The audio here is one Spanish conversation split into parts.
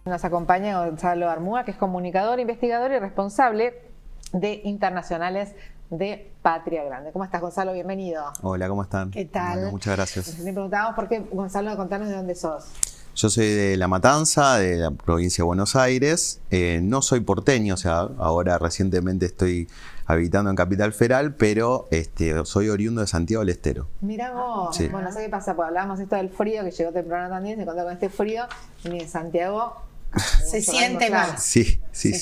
Nos acompaña Gonzalo Armúa, que es comunicador, investigador y responsable de internacionales de Patria Grande. ¿Cómo estás, Gonzalo? Bienvenido. Hola, ¿cómo están? ¿Qué tal? Bueno, muchas gracias. Recién preguntábamos por qué, Gonzalo, contanos de dónde sos. Yo soy de La Matanza, de la provincia de Buenos Aires. No soy porteño, o sea, ahora recientemente estoy habitando en Capital Federal, pero soy oriundo de Santiago del Estero. Mirá vos. Sí. Bueno, no sé qué pasa, pues hablábamos esto del frío, que llegó temprano también, se encontró con este frío, y en Santiago se siente más. Sí.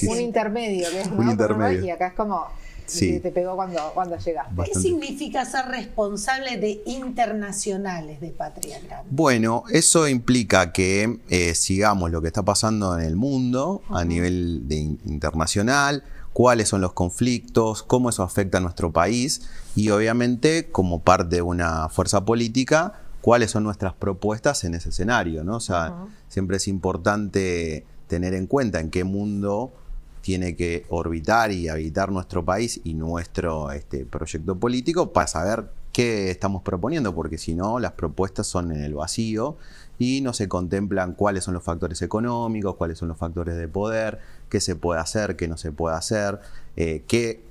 Un intermedio, que es un intermedio. Y acá es como Sí. te pegó cuando llegaste. ¿Qué significa ser responsable de internacionales de Patria Grande? Bueno, eso implica que sigamos lo que está pasando en el mundo a nivel internacional, cuáles son los conflictos, cómo eso afecta a nuestro país y obviamente como parte de una fuerza política, cuáles son nuestras propuestas en ese escenario, ¿no? O sea, siempre es importante tener en cuenta en qué mundo tiene que orbitar y habitar nuestro país y nuestro proyecto político para saber qué estamos proponiendo, porque si no, las propuestas son en el vacío y no se contemplan cuáles son los factores económicos, cuáles son los factores de poder, qué se puede hacer, qué no se puede hacer, qué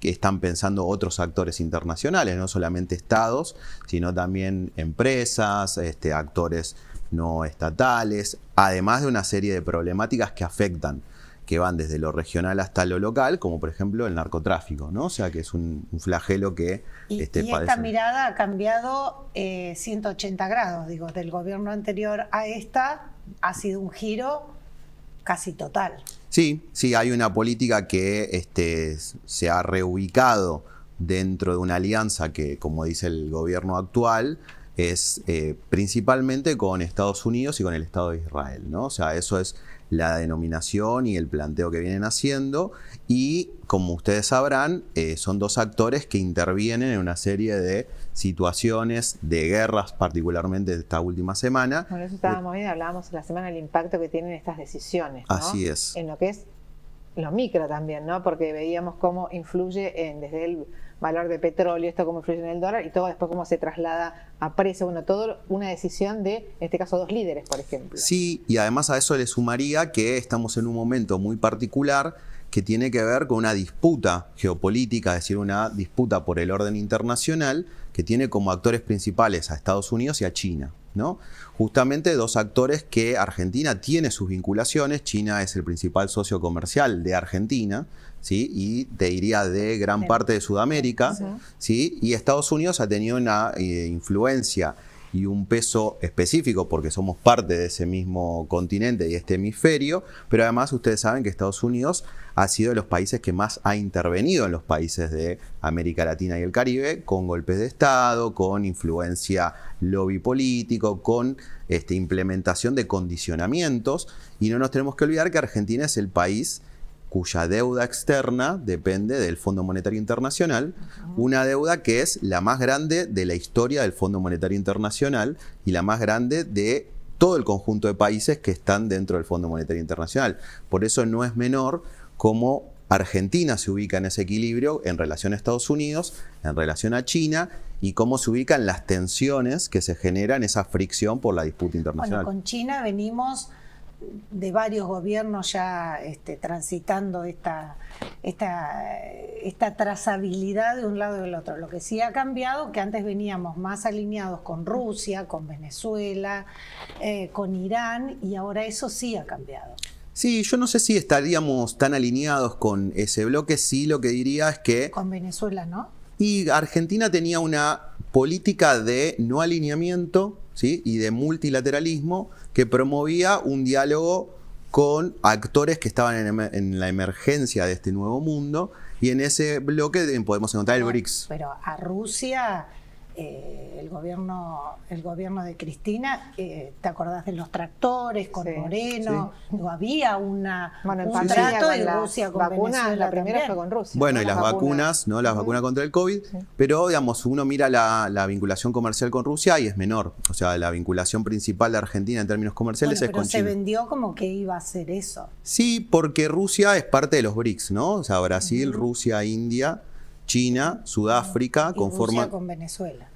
están pensando otros actores internacionales, no solamente estados, sino también empresas, actores no estatales, además de una serie de problemáticas que afectan, que van desde lo regional hasta lo local, como por ejemplo el narcotráfico, ¿no? O sea, que es un flagelo que y esta mirada ha cambiado 180 grados, digo, del gobierno anterior a esta, ha sido un giro casi total. Sí, hay una política que se ha reubicado dentro de una alianza que, como dice el gobierno actual, es principalmente con Estados Unidos y con el Estado de Israel, ¿no? O sea, eso es la denominación y el planteo que vienen haciendo y, como ustedes sabrán, son dos actores que intervienen en una serie de situaciones de guerras, particularmente esta última semana. Bueno, eso estábamos viendo, hablábamos la semana del impacto que tienen estas decisiones, ¿no? Así es. En lo que es lo micro también, ¿no? Porque veíamos cómo influye desde el valor de petróleo, esto cómo influye en el dólar y todo después cómo se traslada a precio. Bueno, todo una decisión de, en este caso, dos líderes, por ejemplo. Sí, y además a eso le sumaría que estamos en un momento muy particular que tiene que ver con una disputa geopolítica, es decir, una disputa por el orden internacional que tiene como actores principales a Estados Unidos y a China, ¿no? Justamente dos actores que Argentina tiene sus vinculaciones. China es el principal socio comercial de Argentina, ¿sí? Y te diría de gran parte de Sudamérica, ¿sí? Y Estados Unidos ha tenido una influencia y un peso específico porque somos parte de ese mismo continente y este hemisferio, pero además ustedes saben que Estados Unidos ha sido de los países que más ha intervenido en los países de América Latina y el Caribe, con golpes de Estado, con influencia lobby político, con implementación de condicionamientos, y no nos tenemos que olvidar que Argentina es el país cuya deuda externa depende del Fondo Monetario Internacional, una deuda que es la más grande de la historia del Fondo Monetario Internacional y la más grande de todo el conjunto de países que están dentro del Fondo Monetario Internacional. Por eso no es menor cómo Argentina se ubica en ese equilibrio en relación a Estados Unidos, en relación a China, y cómo se ubican las tensiones que se generan, esa fricción por la disputa internacional. Bueno, con China venimos de varios gobiernos ya transitando esta trazabilidad de un lado y del otro. Lo que sí ha cambiado, que antes veníamos más alineados con Rusia, con Venezuela, con Irán, y ahora eso sí ha cambiado. Sí, yo no sé si estaríamos tan alineados con ese bloque. Sí, lo que diría es que... Con Venezuela, ¿no? Y Argentina tenía una política de no alineamiento, ¿sí? Y de multilateralismo que promovía un diálogo con actores que estaban en la emergencia de este nuevo mundo, y en ese bloque podemos encontrar el BRICS. Pero a Rusia, el gobierno de Cristina, ¿te acordás de los tractores con Moreno? Sí. Había un trato de Rusia con Venezuela. La primera fue con Rusia. Bueno, ¿no? Y las vacunas, ¿no? Las vacunas contra el COVID, pero digamos, uno mira la vinculación comercial con Rusia y es menor. O sea, la vinculación principal de Argentina en términos comerciales es con China. Pero se vendió como que iba a ser eso. Sí, porque Rusia es parte de los BRICS, ¿no? O sea, Brasil, Rusia, India, China, Sudáfrica, conforman... Rusia con Venezuela.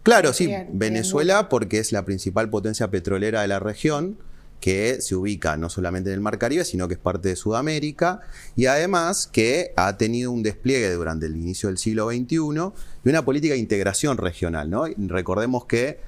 Claro, sí, Venezuela porque es la principal potencia petrolera de la región, que se ubica no solamente en el Mar Caribe, sino que es parte de Sudamérica, y además que ha tenido un despliegue durante el inicio del siglo XXI y una política de integración regional, ¿no? Recordemos que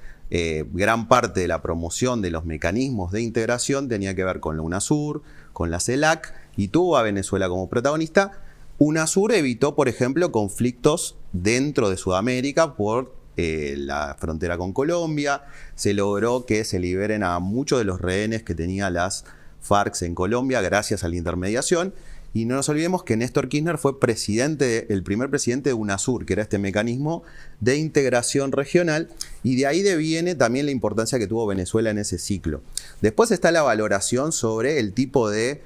gran parte de la promoción de los mecanismos de integración tenía que ver con la UNASUR, con la CELAC, y tuvo a Venezuela como protagonista. UNASUR evitó, por ejemplo, conflictos dentro de Sudamérica por la frontera con Colombia. Se logró que se liberen a muchos de los rehenes que tenía las FARC en Colombia gracias a la intermediación. Y no nos olvidemos que Néstor Kirchner fue el primer presidente de UNASUR, que era este mecanismo de integración regional, y de ahí deviene también la importancia que tuvo Venezuela en ese ciclo. Después está la valoración sobre el tipo de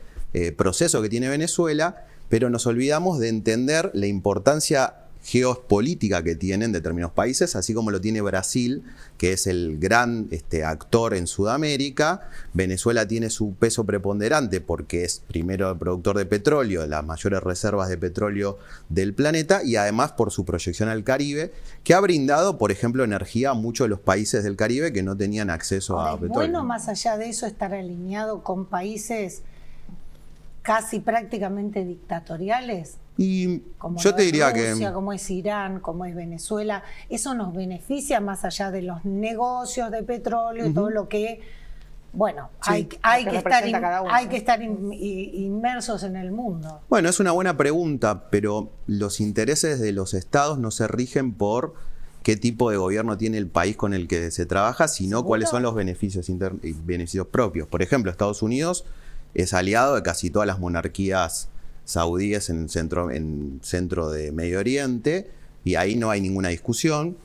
proceso que tiene Venezuela, pero nos olvidamos de entender la importancia geopolítica que tienen determinados países, así como lo tiene Brasil, que es el gran actor en Sudamérica. Venezuela tiene su peso preponderante porque es primero el productor de petróleo, de las mayores reservas de petróleo del planeta, y además por su proyección al Caribe, que ha brindado, por ejemplo, energía a muchos de los países del Caribe que no tenían acceso a petróleo. Bueno, más allá de eso, estar alineado con países casi prácticamente dictatoriales. Y como yo te diría Rusia, que como es Irán, como es Venezuela, eso nos beneficia más allá de los negocios de petróleo y todo lo que, bueno, sí, hay que estar inmersos en el mundo. Bueno, es una buena pregunta, pero los intereses de los estados no se rigen por qué tipo de gobierno tiene el país con el que se trabaja, sino ¿seguro? Cuáles son los beneficios propios. Por ejemplo, Estados Unidos es aliado de casi todas las monarquías saudíes en centro de Medio Oriente, y ahí no hay ninguna discusión.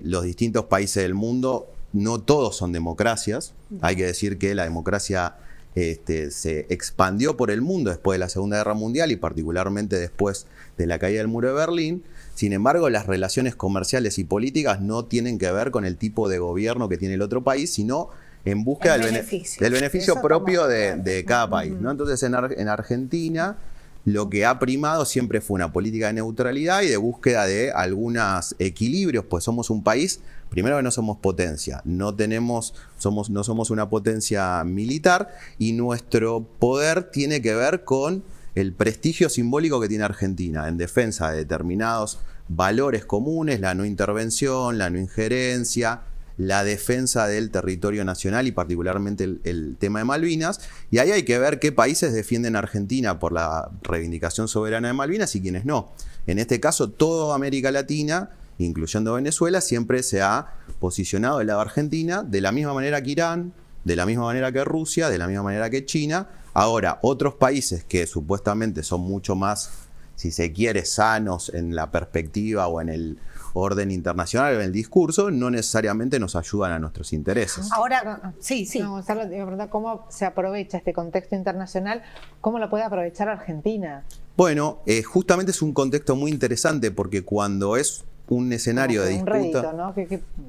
Los distintos países del mundo, no todos son democracias. Hay que decir que la democracia se expandió por el mundo después de la Segunda Guerra Mundial y particularmente después de la caída del Muro de Berlín. Sin embargo, las relaciones comerciales y políticas no tienen que ver con el tipo de gobierno que tiene el otro país, sino en búsqueda del beneficio propio de cada país, ¿no? Entonces, en Argentina, lo que ha primado siempre fue una política de neutralidad y de búsqueda de algunos equilibrios, pues somos un país, primero que no somos potencia, no somos una potencia militar, y nuestro poder tiene que ver con el prestigio simbólico que tiene Argentina en defensa de determinados valores comunes, la no intervención, la no injerencia, la defensa del territorio nacional y particularmente el tema de Malvinas. Y ahí hay que ver qué países defienden a Argentina por la reivindicación soberana de Malvinas y quiénes no. En este caso, toda América Latina, incluyendo Venezuela, siempre se ha posicionado del lado de Argentina, de la misma manera que Irán, de la misma manera que Rusia, de la misma manera que China. Ahora, otros países que supuestamente son mucho más, si se quiere, sanos en la perspectiva o en el orden internacional, en el discurso, no necesariamente nos ayudan a nuestros intereses. Ahora, sí. No, Gonzalo, de verdad, ¿cómo se aprovecha este contexto internacional? ¿Cómo lo puede aprovechar Argentina? Bueno, justamente es un contexto muy interesante porque cuando es un escenario de disputa... Un rédito, ¿no?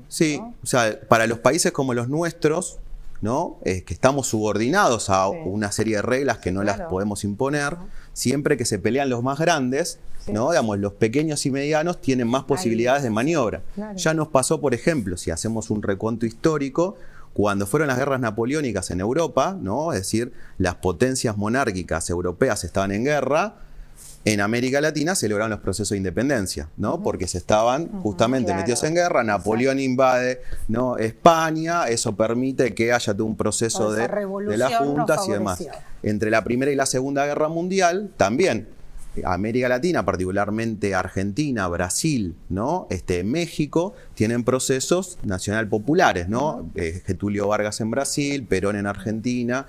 Sí, ¿no? O sea, para los países como los nuestros, ¿no? Que estamos subordinados a una serie de reglas que no las podemos imponer, siempre que se pelean los más grandes, ¿no? Digamos, los pequeños y medianos tienen más posibilidades de maniobra. Ya nos pasó, por ejemplo, si hacemos un recuento histórico, cuando fueron las guerras napoleónicas en Europa, ¿no? Es decir, las potencias monárquicas europeas estaban en guerra. En América Latina se lograron los procesos de independencia, ¿no? Porque se estaban justamente metidos en guerra. Napoleón invade, ¿no? España, eso permite que haya todo un proceso de las juntas y demás. Entre la Primera y la Segunda Guerra Mundial, también América Latina, particularmente Argentina, Brasil, ¿no? México, tienen procesos nacional populares, ¿no? Getúlio Vargas en Brasil, Perón en Argentina,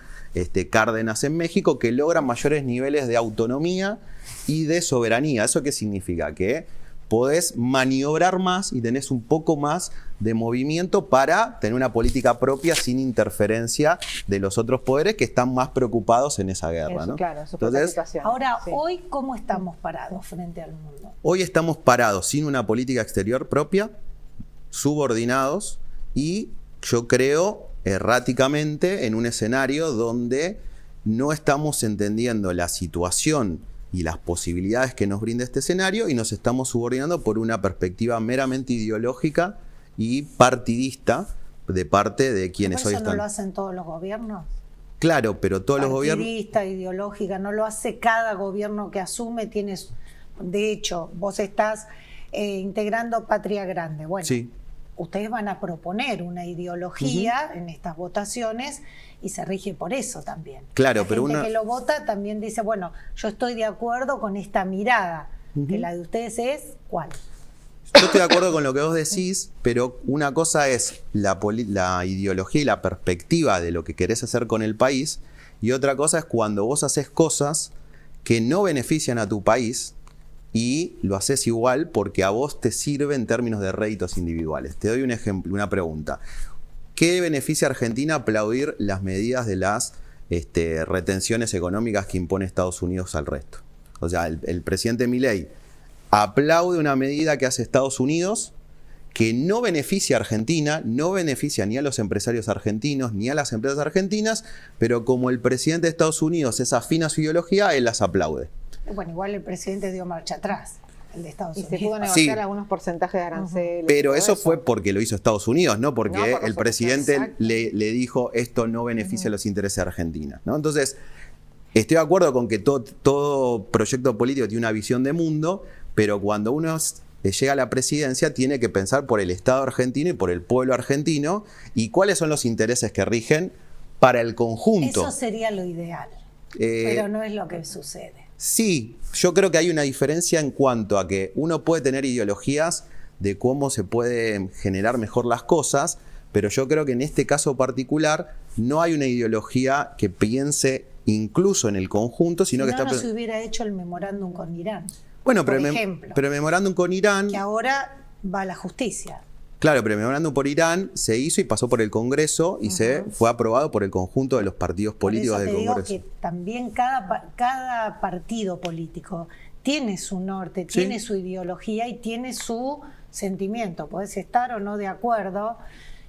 Cárdenas en México, que logran mayores niveles de autonomía y de soberanía. ¿Eso qué significa? Que podés maniobrar más y tenés un poco más de movimiento para tener una política propia sin interferencia de los otros poderes que están más preocupados en esa guerra, ¿no? Claro, entonces, ahora, hoy, ¿cómo estamos parados frente al mundo? Hoy estamos parados sin una política exterior propia, subordinados y, yo creo, erráticamente en un escenario donde no estamos entendiendo la situación y las posibilidades que nos brinda este escenario y nos estamos subordinando por una perspectiva meramente ideológica y partidista de parte de quienes hoy están. ¿Eso no lo hacen todos los gobiernos? Claro, pero todos los gobiernos... partidista, ideológica, no lo hace cada gobierno que asume. De hecho, vos estás integrando Patria Grande. Bueno, sí. Ustedes van a proponer una ideología en estas votaciones y se rige por eso también. Claro, la pero gente que lo vota también dice, bueno, yo estoy de acuerdo con esta mirada, que la de ustedes es, ¿cuál? Yo estoy de acuerdo con lo que vos decís, pero una cosa es la ideología y la perspectiva de lo que querés hacer con el país, y otra cosa es cuando vos haces cosas que no benefician a tu país y lo haces igual porque a vos te sirve en términos de réditos individuales. Te doy un ejemplo, una pregunta. ¿Qué beneficia a Argentina aplaudir las medidas de las retenciones económicas que impone Estados Unidos al resto? O sea, el presidente Milei aplaude una medida que hace Estados Unidos que no beneficia a Argentina, no beneficia ni a los empresarios argentinos ni a las empresas argentinas, pero como el presidente de Estados Unidos es afín a su ideología, él las aplaude. Bueno, igual el presidente dio marcha atrás, el de Estados Unidos. Y se pudo negociar algunos porcentajes de aranceles. Pero eso fue porque lo hizo Estados Unidos, no porque el presidente le dijo esto no beneficia los intereses de Argentina, ¿no? Entonces, estoy de acuerdo con que todo proyecto político tiene una visión de mundo, pero cuando uno llega a la presidencia tiene que pensar por el Estado argentino y por el pueblo argentino y cuáles son los intereses que rigen para el conjunto. Eso sería lo ideal, pero no es lo que sucede. Sí, yo creo que hay una diferencia en cuanto a que uno puede tener ideologías de cómo se puede generar mejor las cosas, pero yo creo que en este caso particular no hay una ideología que piense incluso en el conjunto, sino que no se hubiera hecho el memorándum con Irán. Bueno, pero el memorándum con Irán... Que ahora va a la justicia. Claro, pero el memorándum por Irán se hizo y pasó por el Congreso y se fue aprobado por el conjunto de los partidos políticos del Congreso. Por eso te digo que también cada partido político tiene su norte, tiene su ideología y tiene su sentimiento. Podés estar o no de acuerdo.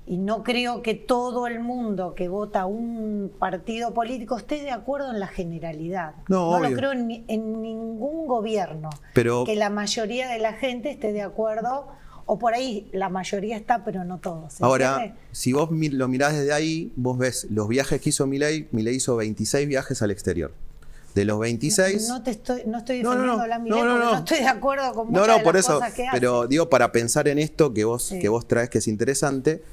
Y no creo que todo el mundo que vota un partido político esté de acuerdo en la generalidad. No lo creo en ningún gobierno. Pero, que la mayoría de la gente esté de acuerdo, o por ahí la mayoría está, pero no todos. Ahora, si vos lo mirás desde ahí, vos ves los viajes que hizo Milei hizo 26 viajes al exterior. De los 26... No estoy defendiendo a la Milei porque no estoy de acuerdo con muchas de por las eso, cosas que hace. Pero digo, para pensar en esto que vos traes que es interesante...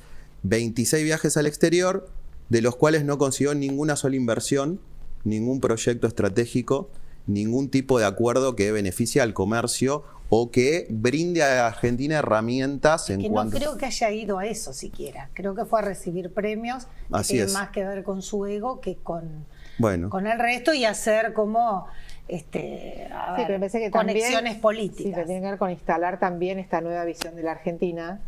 26 viajes al exterior, de los cuales no consiguió ninguna sola inversión, ningún proyecto estratégico, ningún tipo de acuerdo que beneficie al comercio o que brinde a Argentina herramientas en cuanto... No creo que haya ido a eso siquiera. Creo que fue a recibir premios que tienen más que ver con su ego que con el resto y hacer como... pero pensé que conexiones políticas. Sí, pero tiene que ver con instalar también esta nueva visión de la Argentina.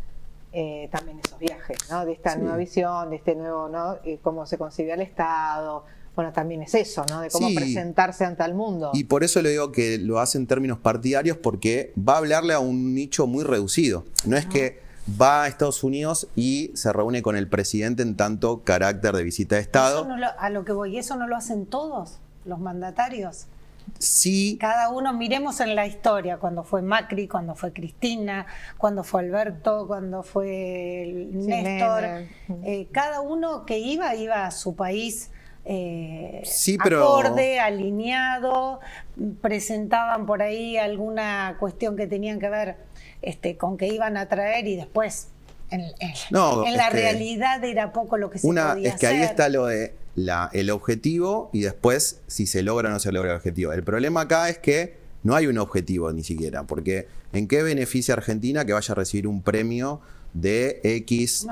También esos viajes, ¿no? De esta nueva visión, de este nuevo, ¿no? Cómo se concibe el Estado. Bueno, también es eso, ¿no? De cómo presentarse ante el mundo. Y por eso le digo que lo hace en términos partidarios, porque va a hablarle a un nicho muy reducido. No es que va a Estados Unidos y se reúne con el presidente en tanto carácter de visita de Estado. A lo que voy, ¿eso no lo hacen todos los mandatarios? Sí. Cada uno, miremos en la historia, cuando fue Macri, cuando fue Cristina, cuando fue Alberto, cuando fue Néstor. Cada uno que iba a su país acorde, alineado, presentaban por ahí alguna cuestión que tenían que ver con que iban a traer y después en la realidad era poco lo que se podía hacer. Es que ahí está lo de el objetivo y después si se logra o no se logra el objetivo. El problema acá es que no hay un objetivo ni siquiera, porque ¿en qué beneficia a Argentina que vaya a recibir un premio de X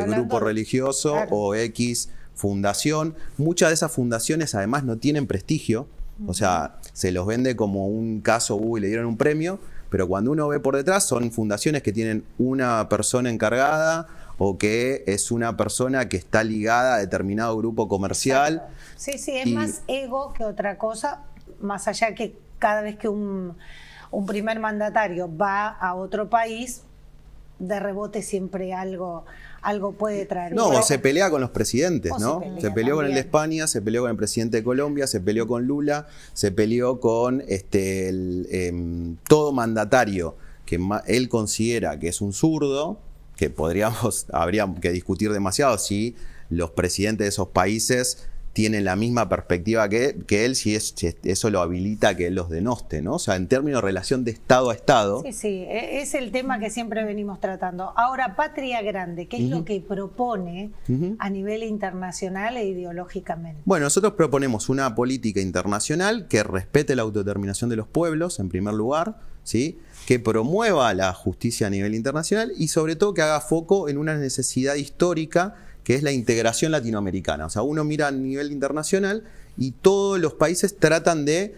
grupo religioso o X fundación? Muchas de esas fundaciones además no tienen prestigio, o sea, se los vende como un caso, le dieron un premio, pero cuando uno ve por detrás son fundaciones que tienen una persona encargada o que es una persona que está ligada a determinado grupo comercial. Exacto. Sí, es más ego que otra cosa, más allá que cada vez que un primer mandatario va a otro país, de rebote siempre algo puede traer. No, se pelea con los presidentes, ¿no? Se peleó con el de España, se peleó con el presidente de Colombia, se peleó con Lula, se peleó con todo mandatario que él considera que es un zurdo, que habría que discutir demasiado si los presidentes de esos países tienen la misma perspectiva que él, si eso lo habilita a que él los denoste, ¿no? O sea, en términos de relación de Estado a Estado. Sí, sí, es el tema que siempre venimos tratando. Ahora, Patria Grande, ¿qué es lo que propone a nivel internacional e ideológicamente? Bueno, nosotros proponemos una política internacional que respete la autodeterminación de los pueblos, en primer lugar, ¿sí? Que promueva la justicia a nivel internacional y sobre todo que haga foco en una necesidad histórica que es la integración latinoamericana. O sea, uno mira a nivel internacional y todos los países tratan de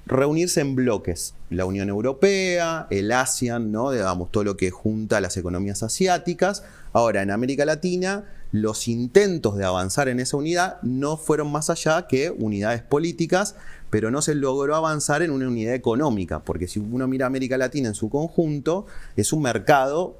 reunirse en bloques. La Unión Europea, el ASEAN, ¿no? Digamos, todo lo que junta las economías asiáticas. Ahora, en América Latina, los intentos de avanzar en esa unidad no fueron más allá que unidades políticas, pero no se logró avanzar en una unidad económica, porque si uno mira América Latina en su conjunto, es un mercado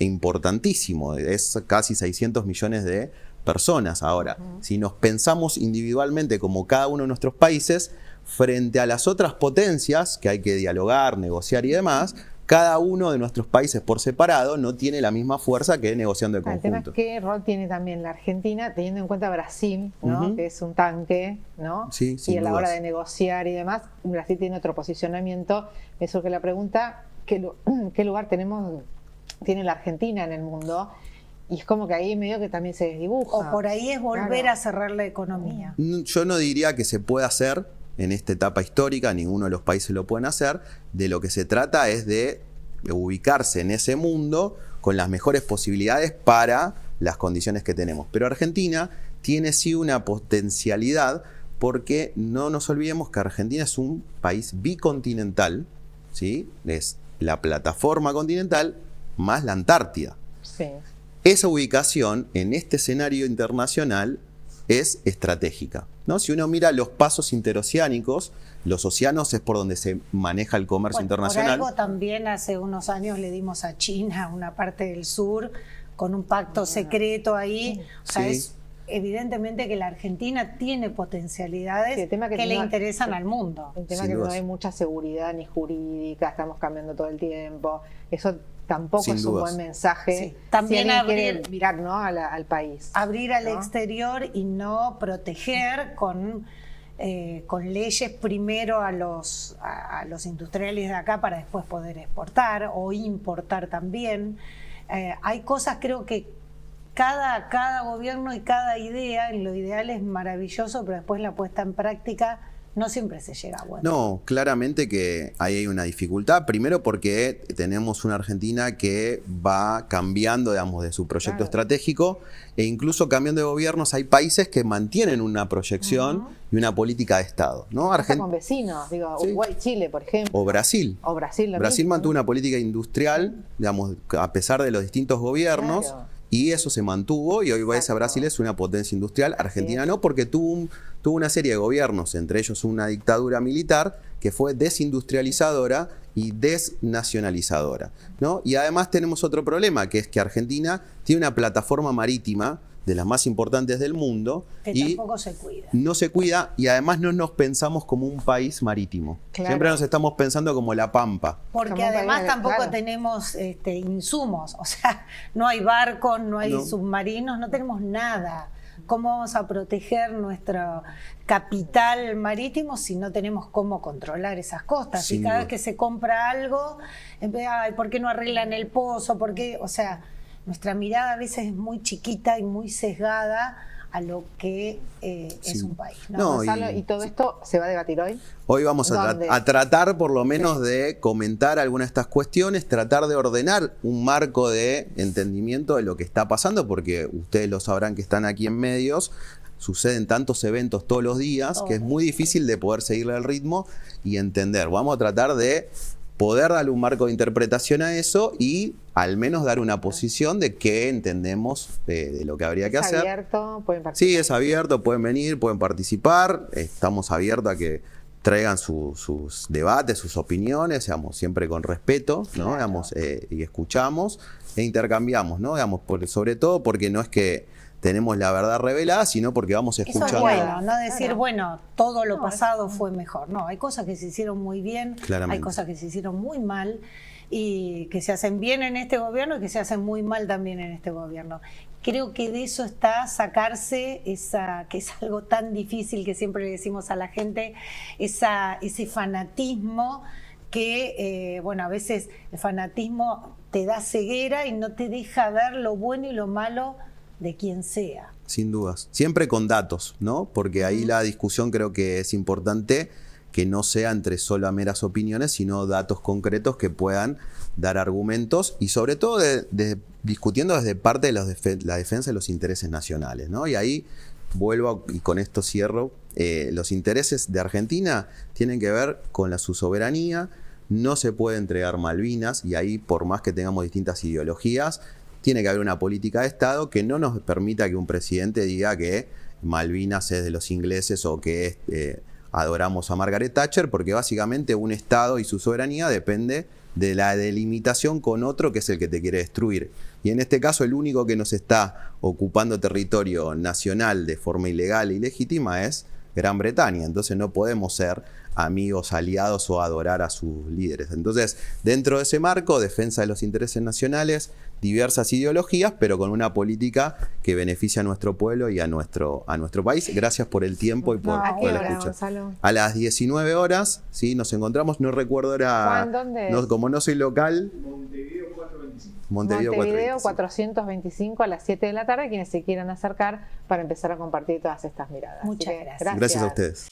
importantísimo, es casi 600 millones de personas. Ahora, si nos pensamos individualmente como cada uno de nuestros países, frente a las otras potencias que hay que dialogar, negociar y demás, cada uno de nuestros países por separado no tiene la misma fuerza que negociando en conjunto. El tema es qué rol tiene también la Argentina, teniendo en cuenta Brasil, ¿no? Que es un tanque, ¿no? Sí, y a la dudas. hora de negociar y demás, Brasil tiene otro posicionamiento. Me surge la pregunta, ¿qué lugar tiene la Argentina en el mundo? Y es como que ahí medio que también se desdibuja. O por ahí es volver a cerrar la economía. Yo no diría que se pueda hacer en esta etapa histórica, ninguno de los países lo pueden hacer. De lo que se trata es de ubicarse en ese mundo con las mejores posibilidades para las condiciones que tenemos. Pero Argentina tiene sí una potencialidad, porque no nos olvidemos que Argentina es un país bicontinental, ¿sí? Es la plataforma continental más la Antártida. Sí. Esa ubicación en este escenario internacional es estratégica, ¿no? Si uno mira los pasos interoceánicos, los océanos es por donde se maneja el comercio internacional. Por algo también hace unos años le dimos a China una parte del sur con un pacto secreto ahí. O sea, es evidentemente que la Argentina tiene potencialidades que le interesan al mundo. El tema es que no hay mucha seguridad ni jurídica, estamos cambiando todo el tiempo. Eso tampoco es un buen mensaje. Sí. También si quiere mirar, ¿no? al país. Abrir al exterior y no proteger con leyes primero a los industriales de acá para después poder exportar o importar también. Hay cosas, creo que cada gobierno y cada idea, en lo ideal es maravilloso, pero después la puesta en práctica no siempre se llega a bueno. No, claramente que ahí hay una dificultad. Primero porque tenemos una Argentina que va cambiando, digamos, de su proyecto estratégico, e incluso cambiando de gobiernos. Hay países que mantienen una proyección y una política de Estado, ¿no? Con vecinos, digo, Uruguay, Chile, por ejemplo. O Brasil. Brasil mantuvo una política industrial, digamos, a pesar de los distintos gobiernos. Claro. Y eso se mantuvo, y hoy ves a Brasil es una potencia industrial. Argentina no, porque tuvo una serie de gobiernos, entre ellos una dictadura militar que fue desindustrializadora y desnacionalizadora, ¿no? Y además tenemos otro problema, que es que Argentina tiene una plataforma marítima de las más importantes del mundo, que tampoco se cuida. No se cuida, y además no nos pensamos como un país marítimo. Claro. Siempre nos estamos pensando como la Pampa. Porque como además tampoco tenemos insumos, o sea, no hay barcos, no hay submarinos, no tenemos nada. ¿Cómo vamos a proteger nuestro capital marítimo si no tenemos cómo controlar esas costas? Y cada vez que se compra algo, ay, ¿por qué no arreglan el pozo? ¿Por qué? O sea, nuestra mirada a veces es muy chiquita y muy sesgada a lo que es un país, ¿no? Gonzalo, ¿y todo esto se va a debatir hoy? Hoy vamos a tratar por lo menos de comentar algunas de estas cuestiones, tratar de ordenar un marco de entendimiento de lo que está pasando, porque ustedes lo sabrán que están aquí en medios, suceden tantos eventos todos los días que es muy difícil de poder seguirle el ritmo y entender. Vamos a tratar de poder darle un marco de interpretación a eso y al menos dar una posición de qué entendemos de lo que habría que hacer. ¿Es abierto? ¿Pueden participar? Sí, es abierto, pueden venir, pueden participar. Estamos abiertos a que traigan sus debates, sus opiniones, digamos, siempre con respeto, ¿no? Claro. Digamos, y escuchamos e intercambiamos, ¿no? Digamos, sobre todo porque no es que tenemos la verdad revelada, sino porque vamos escuchando. Eso es bueno, no decir, bueno, todo lo pasado fue mejor. No, hay cosas que se hicieron muy bien, hay cosas que se hicieron muy mal y que se hacen bien en este gobierno y que se hacen muy mal también en este gobierno. creo que de eso está sacarse que es algo tan difícil que siempre le decimos a la gente, ese fanatismo que, bueno, a veces el fanatismo te da ceguera y no te deja ver lo bueno y lo malo de quien sea. Sin dudas. Siempre con datos, ¿no? Porque ahí la discusión creo que es importante que no sea entre solo meras opiniones, sino datos concretos que puedan dar argumentos y sobre todo discutiendo desde parte de la defensa de los intereses nacionales, ¿no? Y ahí vuelvo, y con esto cierro, los intereses de Argentina tienen que ver con su soberanía, no se puede entregar Malvinas, y ahí por más que tengamos distintas ideologías, tiene que haber una política de Estado que no nos permita que un presidente diga que Malvinas es de los ingleses o que adoramos a Margaret Thatcher, porque básicamente un Estado y su soberanía depende de la delimitación con otro que es el que te quiere destruir. Y en este caso el único que nos está ocupando territorio nacional de forma ilegal e ilegítima es Gran Bretaña. Entonces no podemos ser amigos, aliados o adorar a sus líderes. Entonces, dentro de ese marco, defensa de los intereses nacionales, diversas ideologías, pero con una política que beneficia a nuestro pueblo y a nuestro país. Gracias por el tiempo y por la escucha. Gonzalo? A las 19 horas, ¿sí? Nos encontramos, no recuerdo ahora, ¿Dónde no, es? como no soy local. Montevideo 425 a las 7 de la tarde, quienes se quieran acercar para empezar a compartir todas estas miradas. Muchas Así que, gracias. Gracias a ustedes.